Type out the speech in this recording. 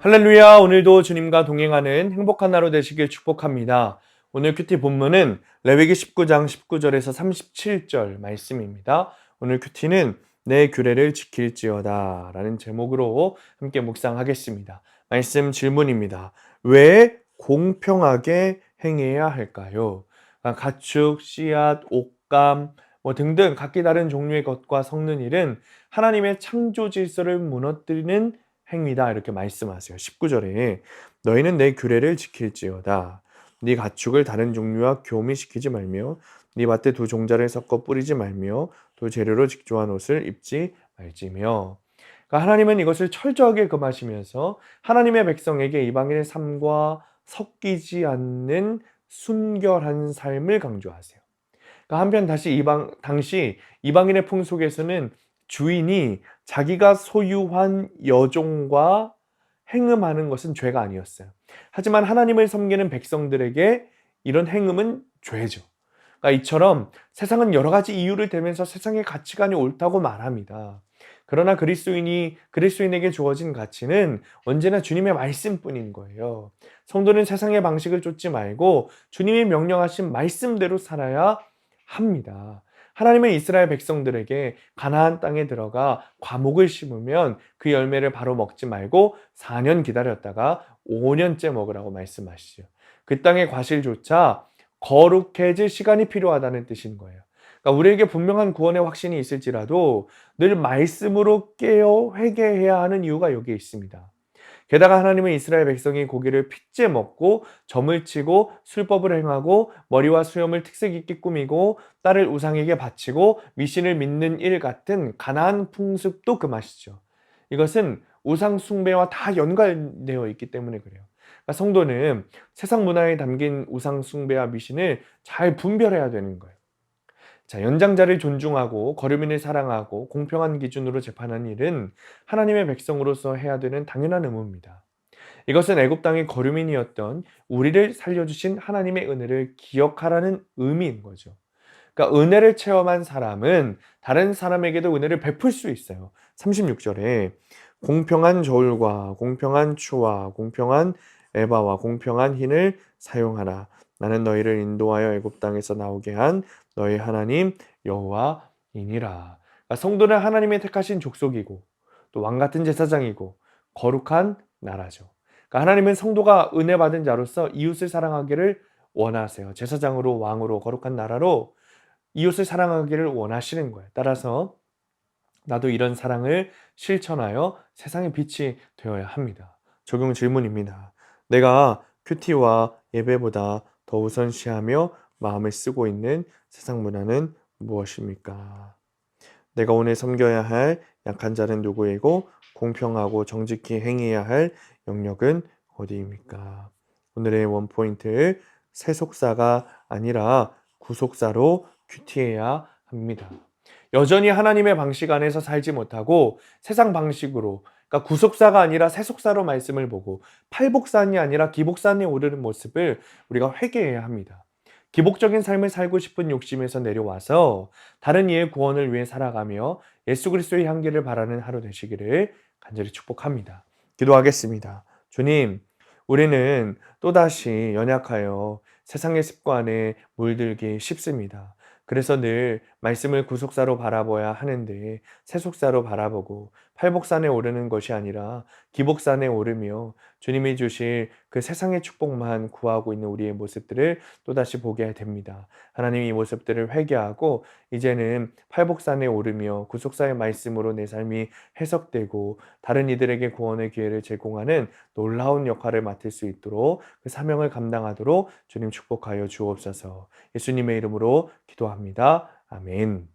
할렐루야, 오늘도 주님과 동행하는 행복한 하루 되시길 축복합니다. 오늘 큐티 본문은 레위기 19장 19절에서 37절 말씀입니다. 오늘 큐티는 내 규례를 지킬지어다 라는 제목으로 함께 묵상하겠습니다. 말씀 질문입니다. 왜 공평하게 행해야 할까요? 가축, 씨앗, 옷감 등등 각기 다른 종류의 것과 섞는 일은 하나님의 창조 질서를 무너뜨리는 행위다 이렇게 말씀하세요. 19절에 너희는 내 규례를 지킬지어다. 네 가축을 다른 종류와 교미시키지 말며 네 밭에 두 종자를 섞어 뿌리지 말며 또 재료로 직조한 옷을 입지 말지며. 그러니까 하나님은 이것을 철저하게 금하시면서 하나님의 백성에게 이방인의 삶과 섞이지 않는 순결한 삶을 강조하세요. 그러니까 한편 당시 이방인의 풍속에서는 주인이 자기가 소유한 여종과 행음하는 것은 죄가 아니었어요. 하지만 하나님을 섬기는 백성들에게 이런 행음은 죄죠. 그러니까 이처럼 세상은 여러 가지 이유를 대면서 세상의 가치관이 옳다고 말합니다. 그러나 그리스도인에게 주어진 가치는 언제나 주님의 말씀뿐인 거예요. 성도는 세상의 방식을 쫓지 말고 주님이 명령하신 말씀대로 살아야 합니다. 하나님은 이스라엘 백성들에게 가나안 땅에 들어가 과목을 심으면 그 열매를 바로 먹지 말고 4년 기다렸다가 5년째 먹으라고 말씀하시죠. 그 땅의 과실조차 거룩해질 시간이 필요하다는 뜻인 거예요. 그러니까 우리에게 분명한 구원의 확신이 있을지라도 늘 말씀으로 깨어 회개해야 하는 이유가 여기에 있습니다. 게다가 하나님은 이스라엘 백성이 고기를 핏째 먹고 점을 치고 술법을 행하고 머리와 수염을 특색 있게 꾸미고 딸을 우상에게 바치고 미신을 믿는 일 같은 가나안 풍습도 금하시죠. 이것은 우상 숭배와 다 연관되어 있기 때문에 그래요. 그러니까 성도는 세상 문화에 담긴 우상 숭배와 미신을 잘 분별해야 되는 거예요. 자, 연장자를 존중하고 거류민을 사랑하고 공평한 기준으로 재판하는 일은 하나님의 백성으로서 해야 되는 당연한 의무입니다. 이것은 애굽 땅의 거류민이었던 우리를 살려주신 하나님의 은혜를 기억하라는 의미인 거죠. 그러니까 은혜를 체험한 사람은 다른 사람에게도 은혜를 베풀 수 있어요. 36절에 공평한 저울과 공평한 추와 공평한 에바와 공평한 흰을 사용하라. 나는 너희를 인도하여 애굽 땅에서 나오게 한 너희 하나님 여호와이니라. 그러니까 성도는 하나님의 택하신 족속이고 또 왕 같은 제사장이고 거룩한 나라죠. 그러니까 하나님은 성도가 은혜 받은 자로서 이웃을 사랑하기를 원하세요. 제사장으로 왕으로 거룩한 나라로 이웃을 사랑하기를 원하시는 거예요. 따라서 나도 이런 사랑을 실천하여 세상의 빛이 되어야 합니다. 적용 질문입니다. 내가 큐티와 예배보다 더 우선시하며 마음을 쓰고 있는 세상 문화는 무엇입니까? 내가 오늘 섬겨야 할 약한 자는 누구이고 공평하고 정직히 행해야 할 영역은 어디입니까? 오늘의 원포인트, 세속사가 아니라 구속사로 큐티해야 합니다. 여전히 하나님의 방식 안에서 살지 못하고 세상 방식으로, 그러니까 구속사가 아니라 세속사로 말씀을 보고 팔복산이 아니라 기복산에 오르는 모습을 우리가 회개해야 합니다. 기복적인 삶을 살고 싶은 욕심에서 내려와서 다른 이의 구원을 위해 살아가며 예수 그리스도의 향기를 바라는 하루 되시기를 간절히 축복합니다. 기도하겠습니다. 주님, 우리는 또다시 연약하여 세상의 습관에 물들기 쉽습니다. 그래서 늘 말씀을 구속사로 바라봐야 하는데 세속사로 바라보고 팔복산에 오르는 것이 아니라 기복산에 오르며 주님이 주실 그 세상의 축복만 구하고 있는 우리의 모습들을 또다시 보게 됩니다. 하나님 이 모습들을 회개하고 이제는 팔복산에 오르며 구속사의 말씀으로 내 삶이 해석되고 다른 이들에게 구원의 기회를 제공하는 놀라운 역할을 맡을 수 있도록 그 사명을 감당하도록 주님 축복하여 주옵소서. 예수님의 이름으로 기도합니다. 아멘.